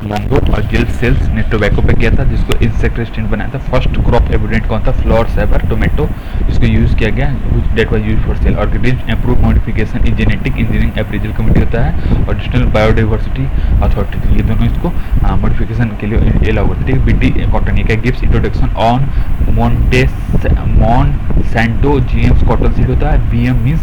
Mongo और जिल sales ने टोबैको पे किया था, जिसको इंसेक्ट रेजिस्टेंट बनाया था। फर्स्ट क्रॉप एविडेंट कौन था? फ्लावर सेवर टोमेटो, जिसको यूज किया गया that was use for sale. Organism improve modification in genetic engineering appraisal committee होता है, और नेशनल बायोडाइवर्सिटी अथॉरिटी, ये दोनों इसको मॉडिफिकेशन के लिए अलाउ करते हैं। बीटी कॉटन ये gives introduction on Monsanto GMs cotton seed होता है। BM means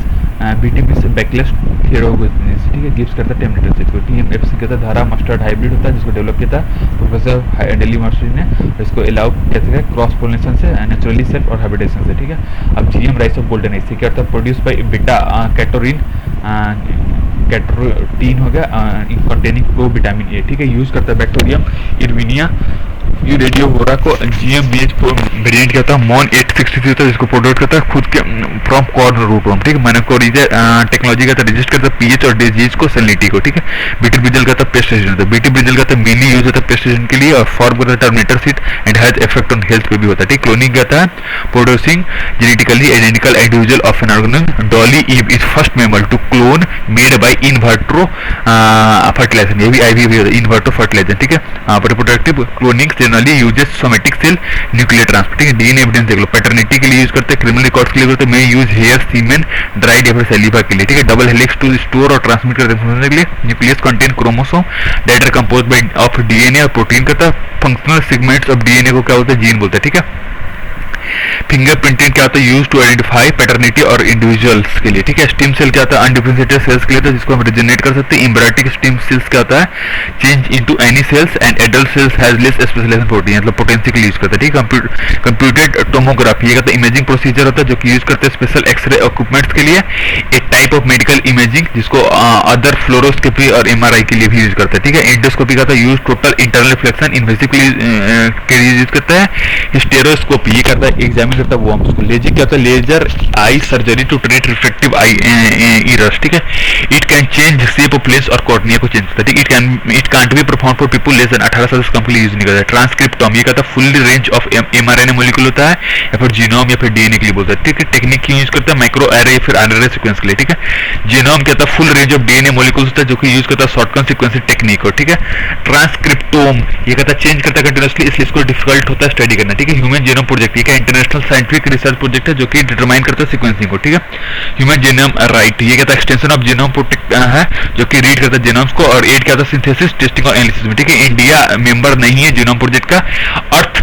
BT means bacillus thuringiensis, ठीक है, गिव्स करता है टेम्परेचर से इसको। टीएमएफसी कहता है धारा मस्टर्ड हाइब्रिड होता है, जिसको डेवलप किया था प्रोफेसर दिल्ली यूनिवर्सिटी ने। इसको अलाउ कैसे है? क्रॉस पोलिनेशन से, नेचुरली सेल्फ और हैबिटेशन से, ठीक है। अब GM rice of golden age क्या होता है? प्रोड्यूस बाई बीटा कैटोरिन कैटरोटीन हो गया कंटेनिंग प्रो विटामिन ए, ठीक है। यूज करता है बैक्टीरियम इरविनिया यूरेडियोवोरा को। जीएम बेज वेरिएंट क्या होता है? मॉन 863 होता है, जिसको प्रोड्यूस करता है खुद के फ्रॉम कॉर्न रूट वर्म, ठीक है। मैनोकोरिजा टेक्नोलॉजी का रजिस्ट करता है पीएच और डिजीज को सैलिनिटी को, ठीक है। बीटी ब्रिजल का पेस्ट एजेंट होता है। बीटी ब्रिजल का मेनली यूज होता है पेस्ट एजेंट के लिए, और फॉर्म करता है terminator seed and has effect on health पे भी होता है, ठीक। क्लोनिंग कहता है producing genetically identical individual of an organism. Dolly Eve is first mammal to clone made by in vitro fertilisation, ये भी आईवीएफ होता है, इनवर्ट्रो फर्टिलाइजेशन, ठीक है। Reproductive cloning generally uses somatic cell nuclear transfer, ठीक है। डीएनए एविडेंस देख लो, paternity के लिए यूज करते हैं, क्रिमिनल रिकॉर्ड्स के लिए करते हैं, मैं यूज हेयर सीमेन ड्राइड या फिर सेलिवा के लिए, ठीक है। डबल हेलिक्स टू स्टोर और ट्रांसमिट करते हैं के लिए। Nucleus contain chromosome that are composed by of DNA और प्रोटीन करता है। फंक्शनल सेगमेंट्स ऑफ डीएनए को क्या बोलते हैं? जीन बोलते हैं, ठीक है। फिंगरप्रिंटिंग क्या होता है? यूज टू आइडेंटिफाई पैटर्निटी और इंडिविजुअल्स के लिए, ठीक है। स्टेम सेल क्या होता है? अनडिफरेंशिएटेड सेल्स के लिए, जिसको हम रिजनरेट कर सकते हैं। एम्ब्रियोटिक स्टेम सेल्स क्या होता है? Change into any cells and adult cells has less specialization protein, मतलब पोटेंसी के लिए यूज करते हैं, ठीक है। कंप्यूटेड टोमोग्राफी ये कहता है इमेजिंग प्रोसीजर होता है, जो कि यूज करते हैं स्पेशल एक्सरे इक्विपमेंट्स के लिए। एक टाइप ऑफ मेडिकल इमेजिंग जिसको अदर फ्लोरोस्कोपी और एमआरआई के लिए भी यूज करते हैं, ठीक है। एंडोस्कोपी का use total internal reflection invasive के लिए यूज करता है। हिस्टेरोस्कोपी ये करता है एग्जामिन करता है वो उसको। लेजिक क्या होता है? Laser eye surgery to treat reflective eye errors, ठीक है। It can change shape of place और कॉर्निया को चेंज करता है, ठीक है। It can't be perform for people less than 18 साल से कम के लिए यूज नहीं करता है। ट्रांसक्रिप्टोम ये कहता है full range of mRNA molecule होता है, या फिर जीनोम या फिर डीएनए के लिए बोलता है, ठीक है। टेक्निक की यूज करता है माइक्रो एरे या फिर आरएनए सीक्वेंस के लिए, ठीक है। जीनोम कहता है full range of DNA molecules होता है, जो कि यूज करता है शॉर्टकट सीक्वेंसिंग टेक्निक को, ठीक है। ट्रांसक्रिप्टोम ये कहता है चेंज करता है कंटिन्यूअसली, इसलिए इसको डिफिकल्ट होता है स्टडी करना, ठीक है। ह्यूमन जीनोम प्रोजेक्ट ये इंटरनेशनल साइंटिफिक रिसर्च प्रोजेक्ट है, जो कि डिटरमाइन करता है सीक्वेंसिंग को, ठीक है। ह्यूमन जीनोम राइट ये कहता है एक्सटेंशन ऑफ जीनोम प्रोटेक्ट है, जो कि रीड करता है जीनोम्स को, और एड क्या था? सिंथेसिस टेस्टिंग और एनालिसिस में, ठीक है। इंडिया मेंबर नहीं है जीनोम प्रोजेक्ट का। अर्थ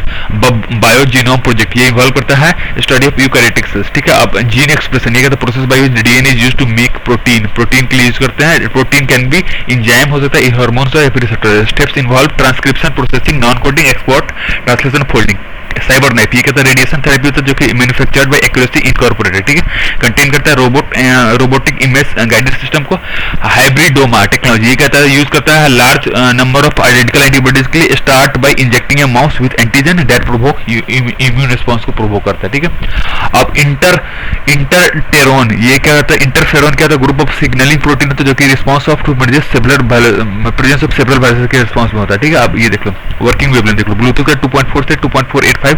बायो जीनोम प्रोजेक्ट ये इन्वॉल्व करता है स्टडी ऑफ यूकैरियोटिक सेल्स, ठीक है। अब जीन एक्सप्रेशन ये कहता है process by DNA is used to make protein, protein के लिए यूज करते हैं। प्रोटीन कैन बी एंजाइम हो सकता है, हार्मोन्स या फिर receptor. Steps involve transcription, processing, non coding, export, translation, folding. Cyber knife ये कहता है रेडिएशन थेरेपी होता है, जो कि मैन्युफैक्चर्ड बाय एक्यूरेसी इनकॉर्पोरेटेड, ठीक है। कंटेन करता है रोबोटिक इमेज गाइडेड सिस्टम को। हाइब्रिडोमा टेक्नोलॉजी ये कहता है यूज करता है large number of identical antibodies के लिए। Start by injecting A mouse with antigen that provoke immune response को प्रोवोक करता है, ठीक है। अब इंटरटेरोन ये क्या होता है? इंटरफेरोन क्या होता है? ग्रुप ऑफ सिग्नलिंग प्रोटीन होता है, जो कि response of to presence of cellular virus के रिस्पांस में होता है, ठीक है। अब ये देख लो वर्किंग वेवलेंथ देख लो, ब्लूटूथ का 2.4 से 2.485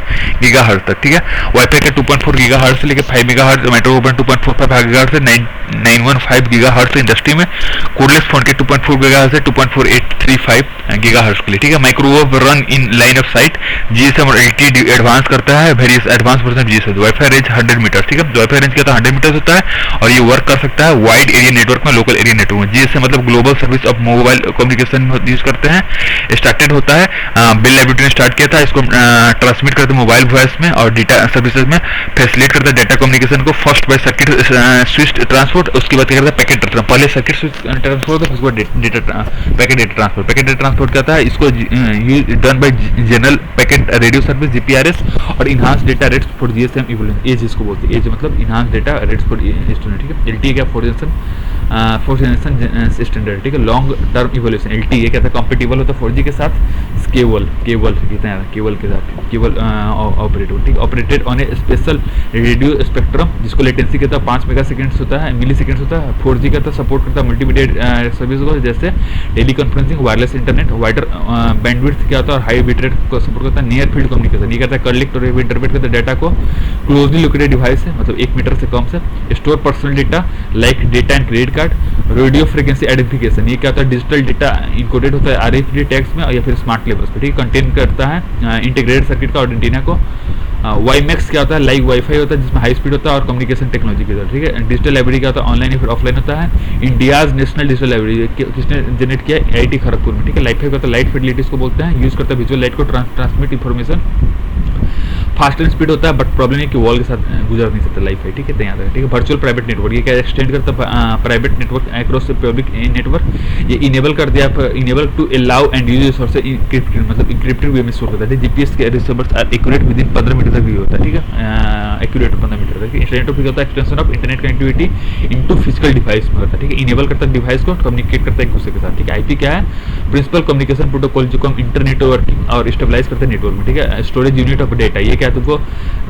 गीगाहर्ट्ज तक, ठीक है। वाईफाई का 2.4 गीगाहर्ट्ज से लेकर 5 मेगाहर्ट्ज, मेट्रोवेव 2.45 गीगाहर्ट्ज से 915 गीगाहर्ट्ज इंडस्ट्री में। कोडलेस फोन के 2.4 गीगाहर्ट्ज से 2.4835 गीगाहर्ट्ज के लिए, ठीक है। Microwave run in line of sight, GSM और एलटीई एडवांस करता है, various advance version GSM. Wifi range 100 metre, ठीक है। वाईफाई रेंज क्या था? 100 मीटर होता है, और ये वर्क कर सकता है वाइड एरिया नेटवर्क में, लोकल एरिया नेटवर्क में। जीएसएम मतलब global service of mobile communication use करते हैं। स्टार्टेड होता है बिल लाइब्रेरी ने स्टार्ट किया था, इसको ट्रांसमिट करते मोबाइल वॉइस में और डेटा सर्विसेज में, फैसिलिटेट करता है डेटा कम्युनिकेशन को। First by circuit switch transport, उसके बाद क्या करता है? Packet transfer. पहले सर्किट स्विच ट्रांसपोर्ट, उसके बाद packet data transfer. Packet data transport क्या था? इसको done by general packet radio service GPRS और enhance data rates for GSM evolution, EDGE इसको बोलते हैं। एज मतलब enhance data rates for student, ठीक है। एलटीई क्या? फोर्थ जनरेशन स्टैंडर्ड, ठीक है। लॉन्ग टर्म इवोल्यूशन एलटीई ये क्या था? कंपेटिबल होता है 4G के साथ, केबल कहते हैं, केबल के साथ, केबल ऑपरेटिव, ठीक। Operated on A special radio spectrum, जिसको लेटेंसी कहता है 5 मेगा सेकेंड्स होता है, मिली सेकेंड्स होता है। 4G का सपोर्ट करता है मल्टीमीडिया सर्विस को, जैसे teleconferencing, wireless internet. Wider bandwidth क्या होता है? और हाई बिट रेट को सपोर्ट करता है। नियर फील्ड कम्युनिकेशन ये कहता है कलेक्ट और इंटरप्रेट करता है डेटा को क्लोजली लोकेटेड डिवाइस से, मतलब 1 मीटर से कम से। Store personal data like data and credit card, card. Radio frequency identification, ये क्या होता है, डिजिटल डेटा इनकोडेड होता है RFID टैग्स में या फिर स्मार्ट लेबल्स पे, ठीक है, कंटेन करता है इंटीग्रेटेड सर्किट का और एंटीना को। वाईमैक्स क्या होता है, लाइव वाईफाई होता है जिसमें हाई स्पीड होता है और कम्युनिकेशन टेक्नोलॉजी के साथ, ठीक है। डिजिटल लाइब्रेरी क्या होता है, ऑनलाइन या फिर ऑफलाइन होता है। इंडियाज नेशनल डिजिटल लाइब्रेरी किसने जनरेट किया है, IIT खड़गपुर में, ठीक है। लाइट का होता है, लाइट फिडेलिटीज को बोलते हैं, यूज करता है विजुअल लाइट को transmit information. Fast and speed होता है, बट प्रॉब्लम है कि वॉल के साथ गुजर नहीं सकता लाइफ है, ठीक है, तैयार है, ठीक है। वर्चुअल प्राइवेट नेटवर्क, ये क्या एक्सटेंड करता है private network across public network. ये इनेबल कर दिया, enable to allow and use source मतलब इंक्रिप्टेड वे में स्टोर करता है। जीपीएस के receivers are accurate within 15 metre तक भी होता है, ठीक है, एक्यूरेट 15 मीटर तक। इंटरनेट ऑफ होता है extension of internet connectivity into physical device में होता है, ठीक है। इनेबल करता है डिवाइस को कम्युनिकेट करता है एक दूसरे के साथ, ठीक है। आईपी क्या है, प्रिंसिपल कम्युनिकेशन प्रोटोकॉल, जो हम इंटरनेट वर्किंग और स्टेबलाइज करते हैं नेटवर्क में, ठीक है। स्टोरेज यूनिट ऑफ डेटा, ये क्या है तुमको,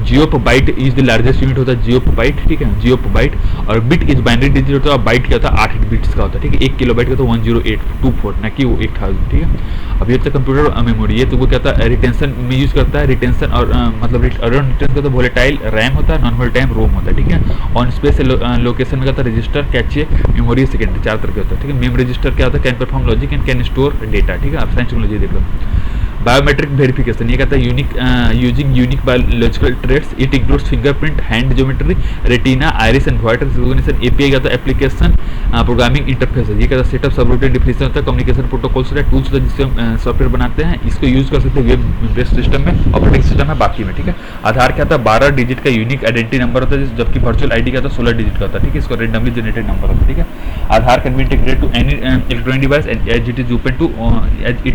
जियोबाइट इज द लार्जेस्ट यूनिट होता है जियोबाइट, ठीक है, जियोबाइट। और बिट इज बाइनरी डिजिट होता है और बाइट क्या होता है 8 बिट्स का होता है, ठीक है। 1 किलोबाइट का तो 100824 ना कि वो 1000, ठीक है। अब ये तो कंप्यूटर मेमोरी, ये तुमको क्या होता है रिटेंशन में यूज करता है, रिटेंशन और मतलब रिटेंशन का तो वोलेटाइल रैम होता है, नॉन वोलेटाइल रोम होता है, ठीक है। ऑन स्पेस लोकेशन में क्या होता है रजिस्टर, कैचे, मेमोरी, सेकेंडरी, 4 तरह के होता है, ठीक है। मेम रजिस्टर क्या होता है, can perform logic and can store data, ठीक है। आप साइंस टेक्नोलॉजी देख लो। बायोमेट्रिक वेरिफिकेशन, ये कहता है unique using unique biological traits, it includes fingerprint, hand geometry, retina, iris and voice recognition. API कहता है एप्लीकेशन प्रोग्रामिंग इंटरफेस, ये कहता है सेटअप सबरूटीन डिफिनेशन होता है, कम्युनिकेशन प्रोटोकॉल्स होता है, टूल्स होता है जिससे हम सॉफ्टवेयर बनाते हैं, इसको यूज कर सकते हैं वेब बेस्ड सिस्टम में, ऑपरेटिंग सिस्टम है बाकी में, ठीक है। आधार क्या होता है 12 डिजिट का यूनिक आइडेंटिटी नंबर होता है, जबकि वर्चुअल आईडी क्या होता है 16 डिजिट का होता है, ठीक है। इसको रेंडमली जनरेटेड नंबर होता है, ठीक है। Aadhaar can be integrated to any electronic device as it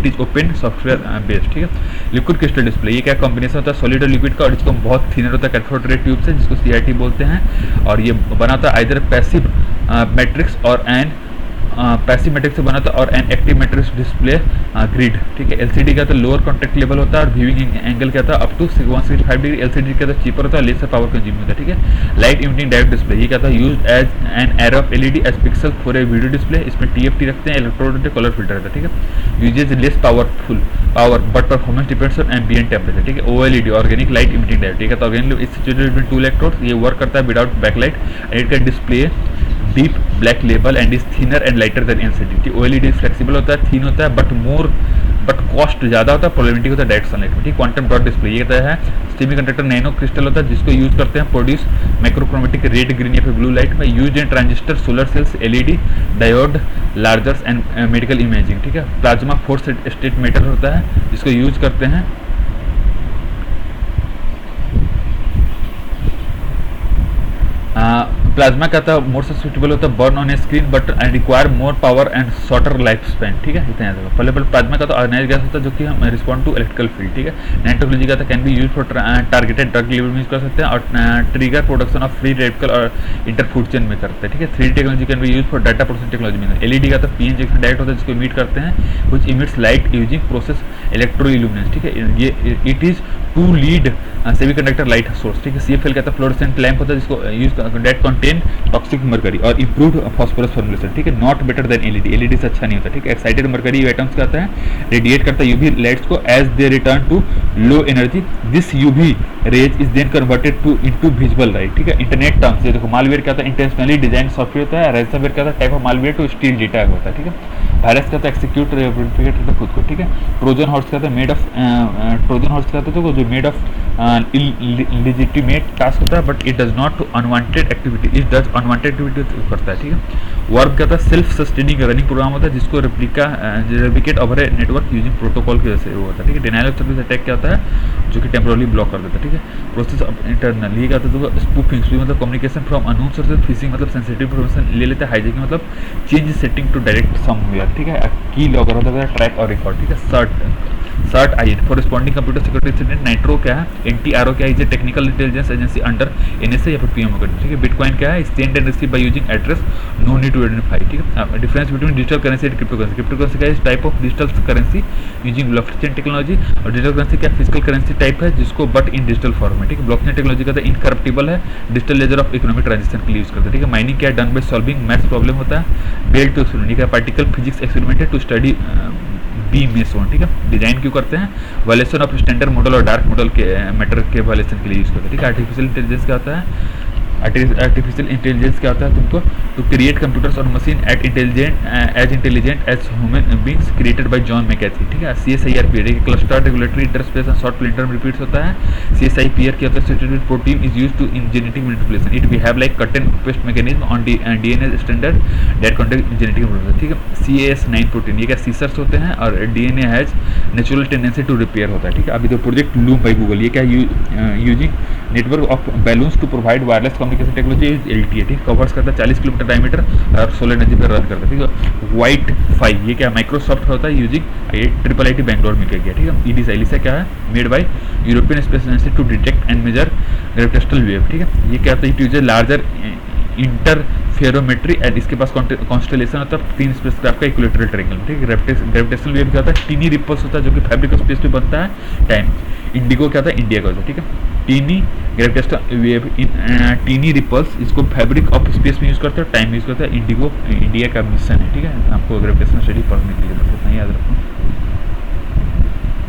is open software based, ठीक है। लिक्विड क्रिस्टल डिस्प्ले, ये क्या कॉम्बिनेशन होता है सॉलिड और लिक्विड का, और इसको बहुत थिनर होता है कैथोड रे ट्यूब से, जिसको CRT बोलते हैं, और ये बनाता है आइदर पैसिव मैट्रिक्स और एन पैसिव मैट्रिक्स से बना था और an active matrix display grid, ठीक है। LCD का तो लोअर कॉन्टेक्ट लेवल होता है और व्यूइंग एंगल क्या था अप टू 165 डिग्री। LCD का तो चीपर होता है, लेसर पावर कंज्यूम होता है, ठीक है। लाइट इमिटिंग डायरेक्ट डिस्प्ले, ये क्या था used as an array of LED as pixel for a video display. इसमें TFT रखते हैं, इलेक्ट्रोड कलर फिल्टर रहता है, ठीक है। Uses less power but performance depends on ambient temperature, ठीक है। OLED organic light emitting direct, ठीक है। तो organic is situated between 2 electrodes, ये वर्क करता है without backlight and it can display deep black लेबल and is thinner and lighter than LCD। OLED flexible होता है, थिन होता है, बट कॉस्ट ज़्यादा होता है, पोलैरिटी होता है डायरेक्ट सनलाइट में, ठीक। क्वांटम डॉट डिस्प्ले, ये कहता है सेमीकंडक्टर नैनो क्रिस्टल होता है, जिसको यूज करते हैं प्रोड्यूस माइक्रोक्रोमेटिक रेड, ग्रीन या फिर ब्लू लाइट में, use in transistor, solar cells, LED, diode, lasers and medical imaging, ठीक है। प्लाज्मा फोर्स स्टेट मेटल होता है, जिसको यूज करते हैं प्लाज्मा क्या था मोर सूटेबल होता है burn on A screen but require more power and shorter life span, ठीक है। इतना याद रखो। पहले प्लाज्मा का तो ऑर्गेनाइज गैस होता है जो कि हम रिस्पॉन्ड टू इलेक्ट्रिकल फील्ड, ठीक है। नैनो टेक्नोलॉजी का can be use for targeted drug delivery में यूज कर सकते हैं और trigger production of free radical और इंटर फूड चेन में करते हैं, ठीक है। 3D technology can be use for data processing technology में। LED का तो पी इंजेक्शन डायरेक्ट होता है जिसको इमिट करते हैं, कुछ emits light using process electroluminescence, ठीक है। ये it is to lead semiconductor light source, ठीक है। CFL का फ्लोरोसेंट लैंप होता है जिसको use that contain toxic mercury और इंप्रूव्ड फास्फोरस फॉर्मुलेशन, ठीक है। नॉट बेटर देन LED से अच्छा नहीं होता, ठीक है। एक्साइटेड मरकरी एटम्स का आता है रेडिएट करता है UV लाइट्स को as they return to low energy, this UV rays is then converted to into visual light, ठीक है। इंटरनेट टर्म्स ये देखो, मालवेयर क्या होता है इंटेंशनली डिजाइन सॉफ्टवेयर होता है, रैंसमवेयर क्या होता है type of malware to steal data होता है, ठीक है। वायरस का तो एक्सिक्यूट रेप्लिकेट करता है खुद को, ठीक है। ट्रोजन हॉर्स का तो मेड ऑफ ट्रोजन हॉर्स का तो जो मेड ऑफ इलिजिटिमेट टास्क होता है but it does not unwanted activity, it does unwanted activity करता है, ठीक है। वर्ब क्या होता है सेल्फ सस्टेनिंग रनिंग प्रोग्राम होता है जिसको replicate over a network using protocol की वजह से वो होता है, ठीक है। डिनायल ऑफ सर्विस अटैक क्या होता है जो कि टेम्पोरली ब्लॉक कर देता है, ठीक है। प्रोसेस ऑफ इंटरनल, ये क्या होता है स्पूफिंग मतलब communication from unknown sources, phishing मतलब सेंसिटिव इन्फॉर्मेशन ले लेते हैं, हाईजैकिंग मतलब change setting to direct somewhere, ठीक है। की लॉगर होता है ट्रैक और रिकॉर्ड, ठीक है। CERT IN for responding computer security incident. NTRO क्या है, NTRO क्या है, is a technical intelligence agency under NSA या फिर PMO, ठीक है। बिटकॉइन क्या है, send and receive by using address, no need to identify, ठीक है। Difference between digital currency and crypto currency. Crypto currency का is type of digital currency using blockchain technology, और डिजिटल करेंसी क्या physical currency type है जिसको but in digital form में, ठीक है। ब्लॉकचेन टेक्नोलॉजी का इनकरप्टिबल है, digital laser of economic transaction के लिए यूज करते हैं, ठीक है। माइनिंग क्या है, done by solving maths problem होता है। बेल्ट टू एक्सपेरिमेंट का पार्टिकल फिजिक्स एक्सपेरिमेंट है टू स्टडी बी मेसोन, ठीक है। डिजाइन क्यों करते हैं, वायलेशन ऑफ स्टैंडर्ड मॉडल और डार्क मॉडल के मैटर के वायलेशन के लिए यूज करते हैं, ठीक है। आर्टिफिशियल इंटेलिजेंस क्या होता है, आर्टिफिशियल इंटेलिजेंस क्या होता है तुमको, टू क्रिएट कंप्यूटर्स और machine at intelligent as human beings created by John McCarthy, ठीक है। CSIRPR cluster regulatory interspace and short interim repeats होता है। CSIPR क्या होता है, systematic protein is used to in genetic manipulation, it behave like cut and paste mechanism on DNA standard that contain genetic manipulation, ठीक है। CAS9 protein ये क्या सीसर्स होते हैं और DNA has natural tendency to repair होता है, ठीक है। अभी तो प्रोजेक्ट लूम बाय गूगल ये क्या using network of balloons to provide wireless communication technology LTE, ठीक, कवर्स करता है 40 किलोमीटर डायमीटर और सोलर एनर्जी पर रन करता है, ठीक है। वाइट फाई ये क्या माइक्रोसॉफ्ट होता है यूजिंग ये IIIT बैंगलोर में किया गया, ठीक है। EDSA एलिसा क्या है, made by European Space Agency to detect and measure gravitational wave, ठीक है। ये क्या होता है, it uses larger interferometry and इसके पास कॉन्स्टेलेशन होता है 3 स्पेसक्राफ्ट का इक्वेटोरियल ट्रायंगल, ठीक है। ग्रेविटेशनल वेव क्या होता है, टीनी रिपल्स होता है जो कि फैब्रिक ऑफ स्पेस पे बनता है। टाइम इंडिगो क्या होता है, इंडिया का होता है, ठीक है। Tiny gravitational wave tiny ripples इसको फैब्रिक ऑफ स्पेस में यूज करते हैं, टाइम यूज करता है। इंडिगो इंडिया का मिशन है, ठीक है, आपको ग्रेविटेशनल स्टडी पढ़ने के लिए।